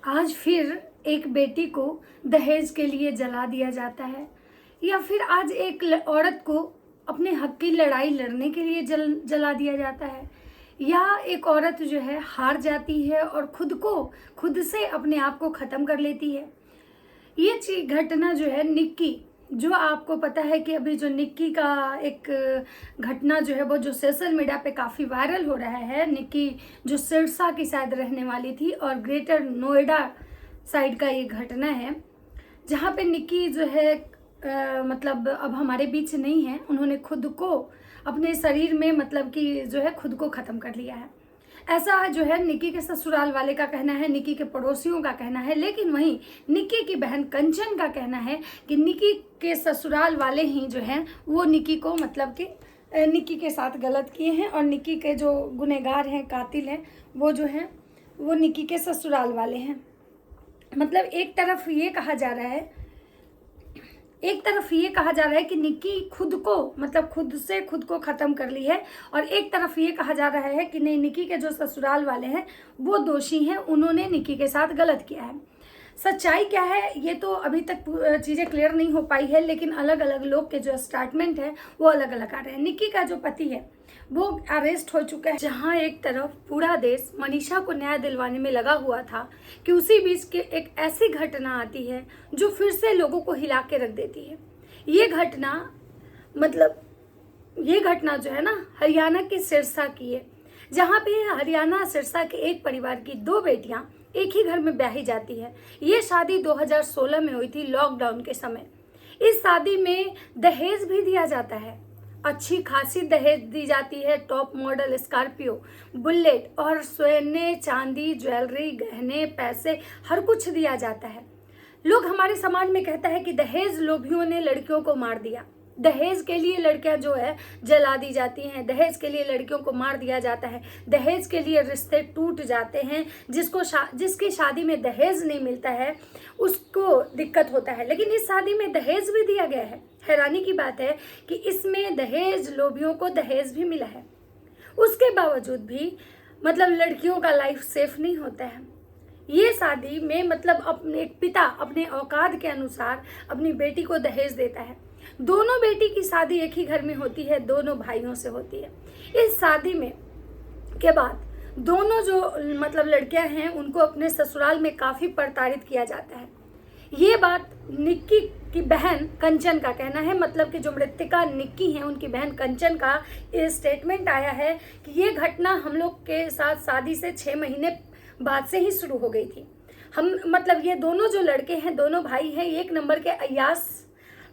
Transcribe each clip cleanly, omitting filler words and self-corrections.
आज फिर एक बेटी को दहेज के लिए जला दिया जाता है, या फिर आज एक औरत को अपने हक की लड़ाई लड़ने के लिए जला दिया जाता है, या एक औरत जो है हार जाती है और खुद से अपने आप को ख़त्म कर लेती है। ये घटना जो है निक्की, जो आपको पता है कि अभी जो निक्की का एक घटना जो है वो जो सोशल मीडिया पे काफ़ी वायरल हो रहा है। निक्की जो सिरसा की शायद रहने वाली थी और ग्रेटर नोएडा साइड का ये घटना है, जहाँ पे निक्की जो है मतलब अब हमारे बीच नहीं है। उन्होंने खुद को अपने शरीर में मतलब कि जो है खुद को ख़त्म कर लिया है। ऐसा जो है निक्की के ससुराल वाले का कहना है, निक्की के पड़ोसियों का कहना है, लेकिन वहीं निक्की की बहन कंचन का कहना है कि निक्की के ससुराल वाले ही जो हैं वो निक्की को मतलब कि निक्की के साथ गलत किए हैं, और निक्की के जो गुनहगार हैं, कातिल हैं, वो जो हैं वो निक्की के ससुराल वाले हैं। मतलब एक तरफ ये कहा जा रहा है कि निक्की खुद को मतलब खुद से खुद को ख़त्म कर ली है, और एक तरफ ये कहा जा रहा है कि नहीं, निक्की के जो ससुराल वाले हैं वो दोषी हैं, उन्होंने निक्की के साथ गलत किया है। सच्चाई क्या है ये तो अभी तक चीज़ें क्लियर नहीं हो पाई है, लेकिन अलग अलग लोग के जो स्टेटमेंट है वो अलग अलग आ रहे हैं। निक्की का जो पति है वो अरेस्ट हो चुका है। जहां एक तरफ पूरा देश मनीषा को न्याय दिलवाने में लगा हुआ था कि उसी बीच के एक ऐसी घटना आती है जो फिर से लोगों को हिला के रख देती है। ये घटना जो है ना हरियाणा के सिरसा की है, जहाँ पे हरियाणा सिरसा के एक परिवार की दो बेटियां एक ही घर में ब्याही जाती है। ये शादी 2016 में हुई थी, लॉकडाउन के समय। इस शादी में दहेज भी दिया जाता है, अच्छी खासी दहेज दी जाती है। टॉप मॉडल स्कॉर्पियो, बुलेट और सोने चांदी, ज्वेलरी, गहने, पैसे, हर कुछ दिया जाता है। लोग हमारे समाज में कहता है कि दहेज लोभियों ने लड़कियों को मार दिया। दहेज के लिए लड़कियां जो है जला दी जाती हैं, दहेज के लिए लड़कियों को मार दिया जाता है, दहेज के लिए रिश्ते टूट जाते हैं। जिसकी शादी में दहेज नहीं मिलता है उसको दिक्कत होता है, लेकिन इस शादी में दहेज भी दिया गया है। हैरानी की बात है कि इसमें दहेज लोभियों को दहेज भी मिला है, उसके बावजूद भी मतलब लड़कियों का लाइफ सेफ नहीं होता है। ये शादी में मतलब अपने पिता अपने औकात के अनुसार अपनी बेटी को दहेज देता है। दोनों बेटी की शादी एक ही घर में होती है, दोनों भाइयों से होती है। इस शादी में के बाद दोनों जो मतलब लड़कियां हैं उनको अपने ससुराल में काफ़ी प्रताड़ित किया जाता है। ये बात निक्की की बहन कंचन का कहना है, मतलब कि जो मृतका निक्की हैं उनकी बहन कंचन का ये स्टेटमेंट आया है कि ये घटना हम लोग के साथ शादी से 6 महीने बाद से ही शुरू हो गई थी। हम मतलब ये दोनों जो लड़के हैं, दोनों भाई हैं, एक नंबर के अय्यास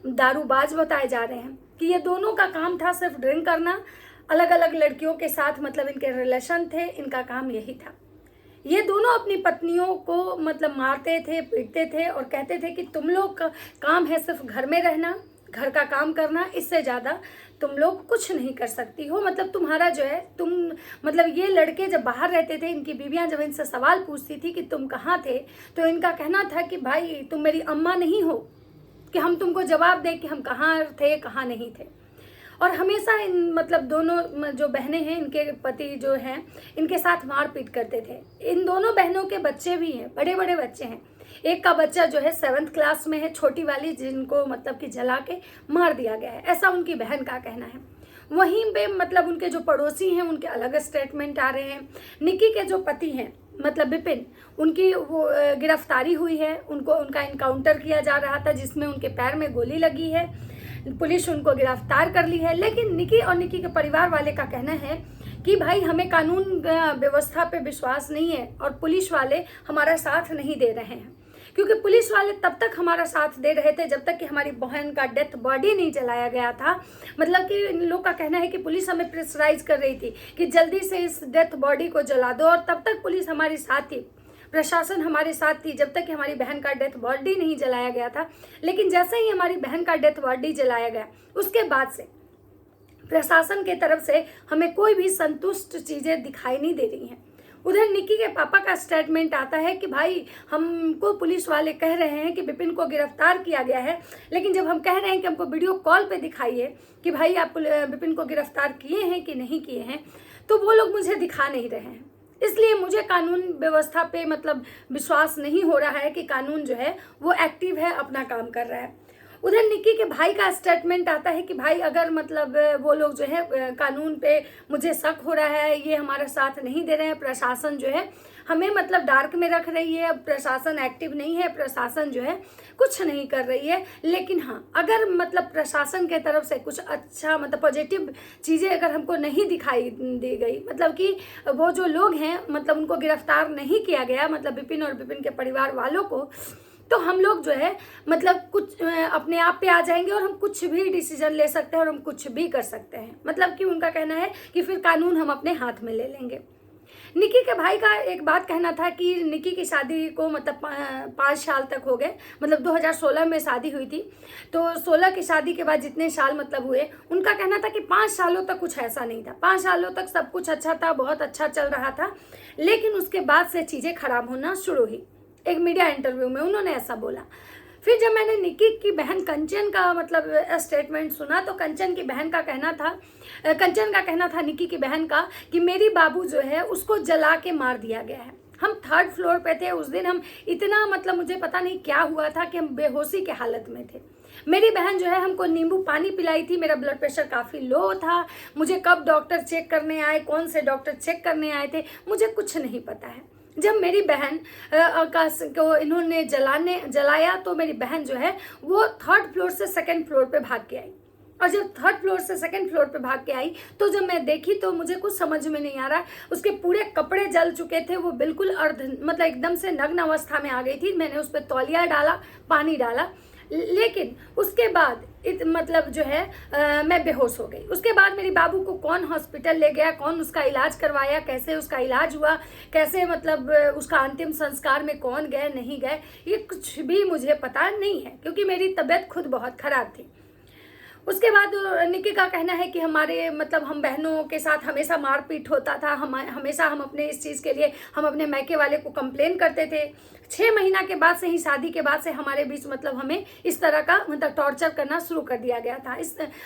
दारूबाज बताए जा रहे हैं कि ये दोनों का काम था सिर्फ ड्रिंक करना, अलग अलग लड़कियों के साथ मतलब इनके रिलेशन थे, इनका काम यही था। ये दोनों अपनी पत्नियों को मतलब मारते थे, पीटते थे और कहते थे कि तुम लोग का काम है सिर्फ घर में रहना, घर का काम करना, इससे ज़्यादा तुम लोग कुछ नहीं कर सकती हो। मतलब तुम्हारा जो है तुम मतलब ये लड़के जब बाहर रहते थे, इनकी बीवियां जब इनसे सवाल पूछती थी कि तुम कहाँ थे, तो इनका कहना था कि भाई तुम मेरी अम्मा नहीं हो कि हम तुमको जवाब दें कि हम कहाँ थे कहाँ नहीं थे। और हमेशा इन मतलब दोनों जो बहनें हैं, इनके पति जो हैं इनके साथ मारपीट करते थे। इन दोनों बहनों के बच्चे भी हैं, बड़े बड़े बच्चे हैं। एक का बच्चा जो है 7th क्लास में है, छोटी वाली, जिनको मतलब कि जला के मार दिया गया है, ऐसा उनकी बहन का कहना है। वहीं पे मतलब उनके जो पड़ोसी हैं उनके अलग स्टेटमेंट आ रहे हैं। निक्की के जो पति हैं मतलब विपिन, उनकी वो गिरफ्तारी हुई है, उनका इनकाउंटर किया जा रहा था जिसमें उनके पैर में गोली लगी है। पुलिस उनको गिरफ्तार कर ली है, लेकिन निक्की और निक्की के परिवार वाले का कहना है कि भाई हमें कानून व्यवस्था पे विश्वास नहीं है और पुलिस वाले हमारा साथ नहीं दे रहे हैं, क्योंकि पुलिस वाले तब तक हमारा साथ दे रहे थे जब तक कि हमारी बहन का डेथ बॉडी नहीं जलाया गया था। मतलब कि इन लोग का कहना है कि पुलिस हमें प्रेशराइज कर रही थी कि जल्दी से इस डेथ बॉडी को जला दो, और तब तक पुलिस हमारे साथ थी, प्रशासन हमारे साथ थी जब तक कि हमारी बहन का डेथ बॉडी नहीं जलाया गया था। लेकिन जैसे ही हमारी बहन का डेथ बॉडी जलाया गया उसके बाद से प्रशासन के तरफ से हमें कोई भी संतुष्ट चीज़ें दिखाई नहीं दे रही हैं। उधर निक्की के पापा का स्टेटमेंट आता है कि भाई हमको पुलिस वाले कह रहे हैं कि विपिन को गिरफ्तार किया गया है, लेकिन जब हम कह रहे हैं कि हमको वीडियो कॉल पे दिखाइए कि भाई आप विपिन को गिरफ्तार किए हैं कि नहीं किए हैं, तो वो लोग मुझे दिखा नहीं रहे हैं। इसलिए मुझे कानून व्यवस्था पे मतलब विश्वास नहीं हो रहा है कि कानून जो है वो एक्टिव है, अपना काम कर रहा है। उधर निक्की के भाई का स्टेटमेंट आता है कि भाई अगर मतलब वो लोग जो है कानून पे, मुझे शक हो रहा है, ये हमारा साथ नहीं दे रहे हैं, प्रशासन जो है हमें मतलब डार्क में रख रही है, प्रशासन एक्टिव नहीं है, प्रशासन जो है कुछ नहीं कर रही है। लेकिन हाँ, अगर मतलब प्रशासन के तरफ से कुछ अच्छा मतलब पॉजिटिव चीज़ें अगर हमको नहीं दिखाई दी गई, मतलब कि वो जो लोग हैं मतलब उनको गिरफ्तार नहीं किया गया, मतलब विपिन और विपिन के परिवार वालों को, तो हम लोग जो है मतलब कुछ अपने आप पे आ जाएंगे और हम कुछ भी डिसीजन ले सकते हैं और हम कुछ भी कर सकते हैं। मतलब कि उनका कहना है कि फिर कानून हम अपने हाथ में ले लेंगे। निक्की के भाई का एक बात कहना था कि निक्की की शादी को मतलब 5 साल तक हो गए, मतलब 2016 में शादी हुई थी, तो 16 की शादी के बाद जितने साल मतलब हुए, उनका कहना था कि 5 सालों तक कुछ ऐसा नहीं था, 5 सालों तक सब कुछ अच्छा था, बहुत अच्छा चल रहा था। लेकिन उसके बाद से चीज़ें खराब होना शुरू हुई। एक मीडिया इंटरव्यू में उन्होंने ऐसा बोला। फिर जब मैंने निक्की की बहन कंचन का मतलब स्टेटमेंट सुना, तो कंचन की बहन का कहना था निक्की की बहन का कि मेरी बाबू जो है उसको जला के मार दिया गया है। हम 3rd फ्लोर पे थे उस दिन, हम इतना मतलब मुझे पता नहीं क्या हुआ था कि हम बेहोशी के हालत में थे। मेरी बहन जो है हमको नींबू पानी पिलाई थी, मेरा ब्लड प्रेशर काफ़ी लो था, मुझे कब डॉक्टर चेक करने आए, कौन से डॉक्टर चेक करने आए थे, मुझे कुछ नहीं पता है। जब मेरी बहन को इन्होंने जलाया तो मेरी बहन जो है वो 3rd फ्लोर से 2nd फ्लोर पे भाग के आई। और जब 3rd फ्लोर से 2nd फ्लोर पे भाग के आई तो जब मैं देखी तो मुझे कुछ समझ में नहीं आ रहा। उसके पूरे कपड़े जल चुके थे, वो बिल्कुल मतलब एकदम से नग्न अवस्था में आ गई थी। मैंने उस पर तौलिया डाला, पानी डाला, लेकिन उसके बाद मतलब जो है मैं बेहोश हो गई। उसके बाद मेरी बाबू को कौन हॉस्पिटल ले गया, कौन उसका इलाज करवाया, कैसे उसका इलाज हुआ, कैसे मतलब उसका अंतिम संस्कार में कौन गए नहीं गए, ये कुछ भी मुझे पता नहीं है, क्योंकि मेरी तबीयत खुद बहुत ख़राब थी। उसके बाद निक्की का कहना है कि हमारे मतलब हम बहनों के साथ हमेशा मारपीट होता था, हमेशा हम अपने इस चीज़ के लिए हम अपने मायके वाले को कंप्लेन करते थे। 6 महीना के बाद से ही, शादी के बाद से हमारे बीच मतलब हमें इस तरह का मतलब टॉर्चर करना शुरू कर दिया गया था।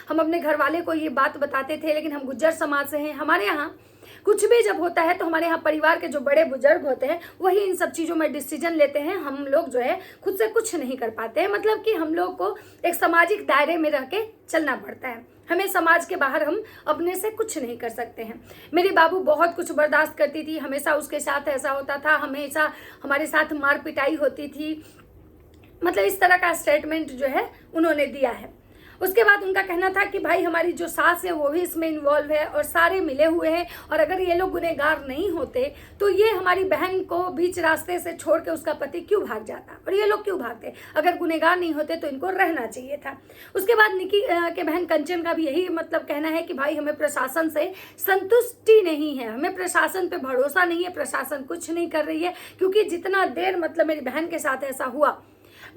हम अपने घर वाले को ये बात बताते थे, लेकिन हम गुज्जर समाज से हैं, हमारे यहाँ कुछ भी जब होता है तो हमारे यहाँ परिवार के जो बड़े बुजुर्ग होते हैं वही इन सब चीज़ों में डिसीजन लेते हैं। हम लोग जो है खुद से कुछ नहीं कर पाते हैं, मतलब कि हम लोग को एक सामाजिक दायरे में रह के चलना पड़ता है। हमें समाज के बाहर हम अपने से कुछ नहीं कर सकते हैं। मेरी बाबू बहुत कुछ बर्दाश्त करती थी, हमेशा उसके साथ ऐसा होता था, हमेशा हमारे साथ मार पिटाई होती थी, मतलब इस तरह का स्टेटमेंट जो है उन्होंने दिया है। उसके बाद उनका कहना था कि भाई हमारी जो सास है वो भी इसमें इन्वॉल्व है और सारे मिले हुए हैं, और अगर ये लोग गुनहगार नहीं होते तो ये हमारी बहन को बीच रास्ते से छोड़ के उसका पति क्यों भाग जाता, और ये लोग क्यों भागते, अगर गुनहगार नहीं होते तो इनको रहना चाहिए था। उसके बाद निक्की के बहन कंचन का भी यही मतलब कहना है कि भाई हमें प्रशासन से संतुष्टि नहीं है, हमें प्रशासन पे भरोसा नहीं है, प्रशासन कुछ नहीं कर रही है, क्योंकि जितना देर मतलब मेरी बहन के साथ ऐसा हुआ,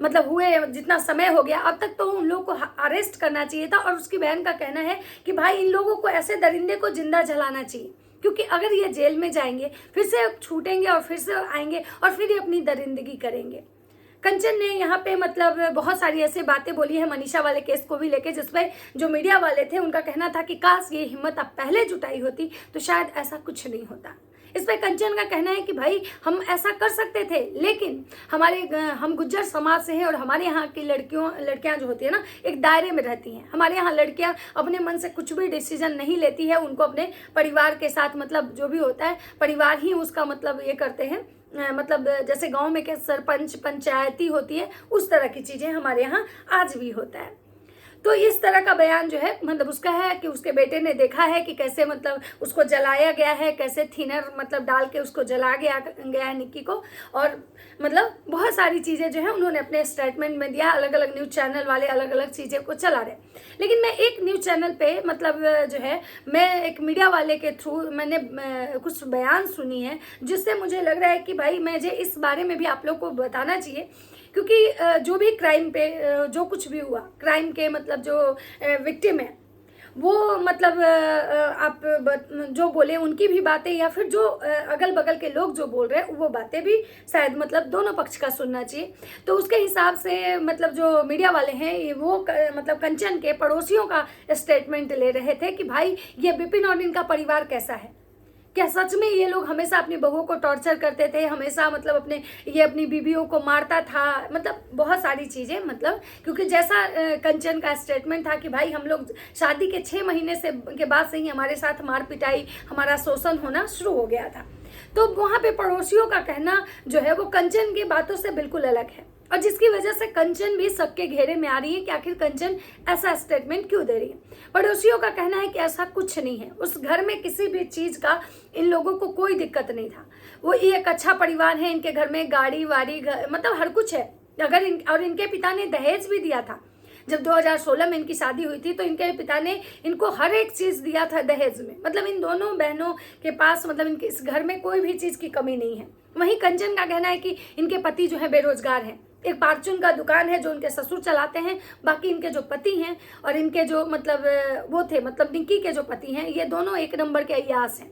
मतलब हुए जितना समय हो गया, अब तक तो उन लोगों को अरेस्ट करना चाहिए था। और उसकी बहन का कहना है कि भाई इन लोगों को ऐसे दरिंदे को जिंदा जलाना चाहिए, क्योंकि अगर ये जेल में जाएंगे फिर से छूटेंगे और फिर से आएंगे और फिर ये अपनी दरिंदगी करेंगे। कंचन ने यहाँ पे मतलब बहुत सारी ऐसी बातें बोली है मनीषा वाले केस को भी लेके, जिसमें जो मीडिया वाले थे उनका कहना था कि काश ये हिम्मत अब पहले जुटाई होती तो शायद ऐसा कुछ नहीं होता। इस पर कंचन का कहना है कि भाई हम ऐसा कर सकते थे, लेकिन हम गुज्जर समाज से हैं और हमारे यहाँ की लड़कियाँ जो होती है ना एक दायरे में रहती हैं। हमारे यहाँ लड़कियाँ अपने मन से कुछ भी डिसीजन नहीं लेती है, उनको अपने परिवार के साथ मतलब जो भी होता है परिवार ही उसका मतलब ये करते हैं, मतलब जैसे गांव में क्या सरपंच पंचायती होती है उस तरह की चीज़ें हमारे यहाँ आज भी होता है। तो इस तरह का बयान जो है मतलब उसका है कि उसके बेटे ने देखा है कि कैसे मतलब उसको जलाया गया है, कैसे थिनर मतलब डाल के उसको जला गया है निक्की को, और मतलब बहुत सारी चीज़ें जो है उन्होंने अपने स्टेटमेंट में दिया। अलग अलग न्यूज़ चैनल वाले अलग अलग चीज़ें को चला रहे, लेकिन मैं एक न्यूज़ चैनल पे मतलब जो है मैं एक मीडिया वाले के थ्रू मैंने कुछ बयान सुनी है, जिससे मुझे लग रहा है कि भाई मुझे इस बारे में भी आप लोग को बताना चाहिए, क्योंकि जो भी क्राइम पे जो कुछ भी हुआ, क्राइम के मतलब जो विक्टिम है वो मतलब आप जो बोले उनकी भी बातें या फिर जो अगल बगल के लोग जो बोल रहे हैं वो बातें भी शायद मतलब दोनों पक्ष का सुनना चाहिए। तो उसके हिसाब से मतलब जो मीडिया वाले हैं वो मतलब कंचन के पड़ोसियों का स्टेटमेंट ले रहे थे कि भाई ये विपिन और इनका परिवार कैसा है, क्या सच में ये लोग हमेशा अपनी बहुओं को टॉर्चर करते थे, हमेशा मतलब अपनी बीवियों को मारता था, मतलब बहुत सारी चीज़ें, मतलब क्योंकि जैसा कंचन का स्टेटमेंट था कि भाई हम लोग शादी के 6 महीने के बाद से ही हमारे साथ मार पिटाई, हमारा शोषण होना शुरू हो गया था। तो वहाँ पे पड़ोसियों का कहना जो है वो कंचन की बातों से बिल्कुल अलग है, और जिसकी वजह से कंचन भी सबके घेरे में आ रही है कि आखिर कंचन ऐसा स्टेटमेंट क्यों दे रही है। पड़ोसियों का कहना है कि ऐसा कुछ नहीं है, उस घर में किसी भी चीज़ का इन लोगों को कोई दिक्कत नहीं था। वो एक अच्छा परिवार है, इनके घर में गाड़ी वाड़ी मतलब हर कुछ है। और इनके पिता ने दहेज भी दिया था। जब 2016 में इनकी शादी हुई थी तो इनके पिता ने इनको हर एक चीज़ दिया था दहेज में। मतलब इन दोनों बहनों के पास मतलब इनके इस घर में कोई भी चीज़ की कमी नहीं है। वहीं कंचन का कहना है कि इनके पति जो है बेरोजगार हैं, एक फार्चून का दुकान है जो उनके ससुर चलाते हैं, बाकी इनके जो पति हैं और इनके जो मतलब निक्की के जो पति हैं, ये दोनों एक नंबर के अय्यास हैं,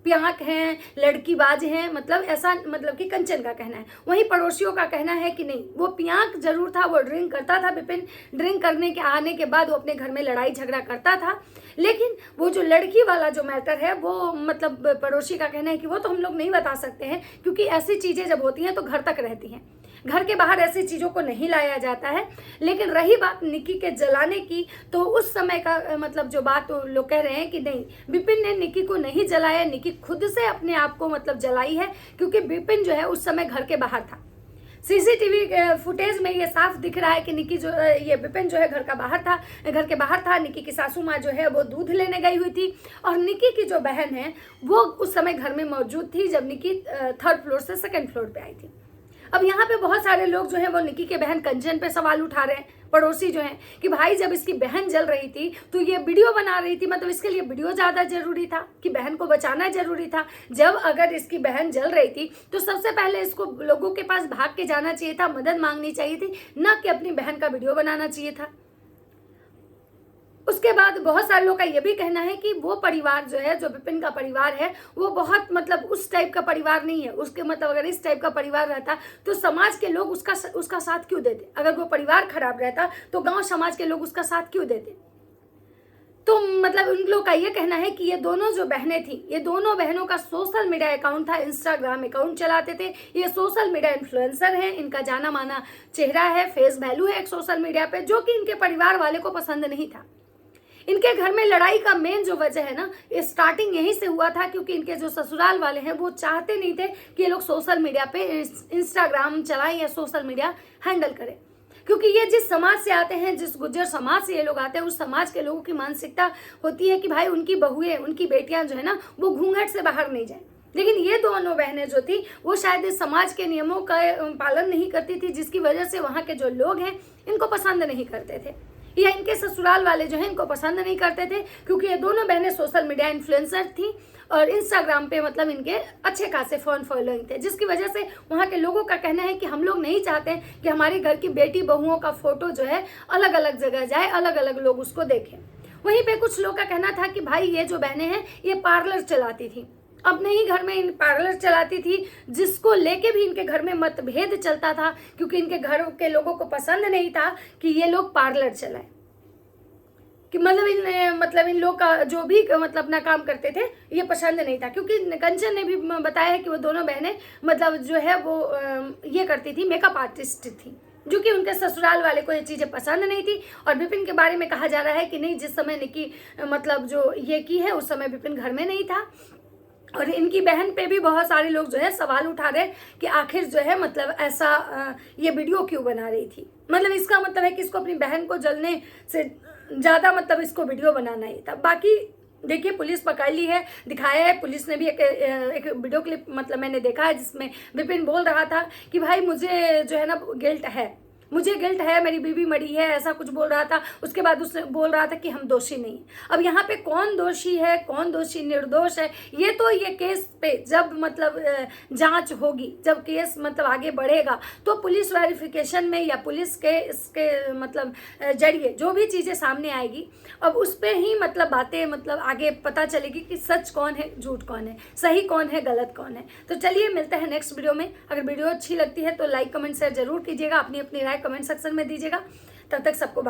पियांक हैं, लड़कीबाज हैं, मतलब ऐसा मतलब कि कंचन का कहना है। वहीं पड़ोसियों का कहना है कि नहीं, वो पियांक जरूर था, वो ड्रिंक करता था विपिन, ड्रिंक करने के आने के बाद वो अपने घर में लड़ाई झगड़ा करता था, लेकिन वो जो लड़की वाला जो मैटर है वो मतलब पड़ोसी का कहना है कि वो तो हम लोग नहीं बता सकते हैं, क्योंकि ऐसी चीज़ें जब होती हैं तो घर तक रहती हैं, घर के बाहर ऐसी चीज़ों को नहीं लाया जाता है। लेकिन रही बात निक्की के जलाने की, तो उस समय का मतलब जो बात लोग कह रहे हैं कि नहीं, विपिन ने निक्की को नहीं जलाया, निक्की खुद से अपने आप को मतलब जलाई है, क्योंकि विपिन जो है उस समय घर के बाहर था। सीसीटीवी फुटेज में ये साफ दिख रहा है कि निक्की जो ये विपिन जो है घर के बाहर था। निक्की की सासू माँ जो है वो दूध लेने गई हुई थी, और निक्की की जो बहन है वो उस समय घर में मौजूद थी जब निक्की 3rd फ्लोर से 2nd फ्लोर पे आई थी। अब यहाँ पे बहुत सारे लोग जो है वो निक्की के बहन कंचन पे सवाल उठा रहे हैं, पड़ोसी जो हैं, कि भाई जब इसकी बहन जल रही थी तो ये वीडियो बना रही थी, मतलब इसके लिए वीडियो ज़्यादा जरूरी था कि बहन को बचाना जरूरी था। जब अगर इसकी बहन जल रही थी तो सबसे पहले इसको लोगों के पास भाग के जाना चाहिए था, मदद मांगनी चाहिए थी, ना कि अपनी बहन का वीडियो बनाना चाहिए था। उसके बाद बहुत सारे लोगों का ये भी कहना है कि वो परिवार जो है, जो विपिन का परिवार है, वो बहुत मतलब उस टाइप का परिवार नहीं है। उसके मतलब अगर इस टाइप का परिवार रहता तो समाज के लोग उसका साथ क्यों देते? अगर वो परिवार खराब रहता तो गांव समाज के लोग उसका साथ क्यों देते? तो मतलब उन लोग का ये कहना है कि ये दोनों जो बहनें थी, ये दोनों बहनों का सोशल मीडिया अकाउंट था, इंस्टाग्राम अकाउंट चलाते थे। ये सोशल मीडिया इन्फ्लुएंसर हैं, इनका जाना माना चेहरा है, फेस वैल्यू है एक सोशल मीडिया पे, जो कि इनके परिवार वाले को पसंद नहीं था। इनके घर में लड़ाई का मेन जो वजह है ना, स्टार्टिंग यहीं से हुआ था, क्योंकि इनके जो ससुराल वाले हैं वो चाहते नहीं थे कि ये लोग सोशल मीडिया पे इंस्टाग्राम चलाएं या सोशल मीडिया हैंडल करें, क्योंकि ये जिस समाज से आते हैं, जिस गुज्जर समाज से ये लोग आते हैं, उस समाज के लोगों की मानसिकता होती है कि भाई उनकी बहुएं, उनकी बेटियां जो है ना वो घूंघट से बाहर नहीं जाए। लेकिन ये दोनों बहनें जो थी वो शायद इस समाज के नियमों का पालन नहीं करती थी, जिसकी वजह से वहाँ के जो लोग हैं इनको पसंद नहीं करते थे, या इनके ससुराल वाले जो हैं इनको पसंद नहीं करते थे, क्योंकि ये दोनों बहनें सोशल मीडिया इन्फ्लुएंसर थी और इंस्टाग्राम पे मतलब इनके अच्छे खासे फैन फॉलोइंग थे, जिसकी वजह से वहाँ के लोगों का कहना है कि हम लोग नहीं चाहते कि हमारे घर की बेटी बहुओं का फोटो जो है अलग अलग जगह जाए, अलग अलग लोग उसको देखें। वहीं पे कुछ लोग का कहना था कि भाई ये जो बहनें हैं ये पार्लर चलाती थी, अपने ही घर में इन पार्लर चलाती थी, जिसको लेके भी इनके घर में मतभेद चलता था, क्योंकि इनके घर के लोगों को पसंद नहीं था कि ये लोग पार्लर चलाए, कि मतलब इन लोग का जो भी मतलब अपना काम करते थे ये पसंद नहीं था। क्योंकि कंचन ने भी बताया है कि वो दोनों बहनें मतलब जो है वो ये करती थी, मेकअप आर्टिस्ट थी, जो कि उनके ससुराल वाले को ये चीज़ें पसंद नहीं थी। और विपिन के बारे में कहा जा रहा है कि नहीं, जिस समय निक्की मतलब जो ये की है उस समय विपिन घर में नहीं था। और इनकी बहन पे भी बहुत सारे लोग जो है सवाल उठा रहे कि आखिर जो है मतलब ऐसा ये वीडियो क्यों बना रही थी। मतलब इसका मतलब है कि इसको अपनी बहन को जलने से ज़्यादा मतलब इसको वीडियो बनाना ही था। बाकी देखिए पुलिस पकड़ ली है, दिखाया है पुलिस ने भी एक वीडियो क्लिप मतलब मैंने देखा है, जिसमें विपिन बोल रहा था कि भाई मुझे जो है ना गिल्ट है, मुझे गिल्ट है, मेरी बीवी मरी है, ऐसा कुछ बोल रहा था। उसके बाद उसने बोल रहा था कि हम दोषी नहीं। अब यहाँ पे कौन दोषी है, कौन दोषी निर्दोष है, ये तो ये केस पे जब मतलब जांच होगी, जब केस मतलब आगे बढ़ेगा तो पुलिस वेरिफिकेशन में या पुलिस के इसके मतलब जरिए जो भी चीज़ें सामने आएगी, अब उस पर ही मतलब बातें मतलब आगे पता चलेगी कि सच कौन है, झूठ कौन है, सही कौन है, गलत कौन है। तो चलिए मिलते हैं नेक्स्ट वीडियो में। अगर वीडियो अच्छी लगती है तो लाइक कमेंट शेयर जरूर कीजिएगा, अपनी अपनी राय कमेंट सेक्शन में दीजिएगा। तब तक सबको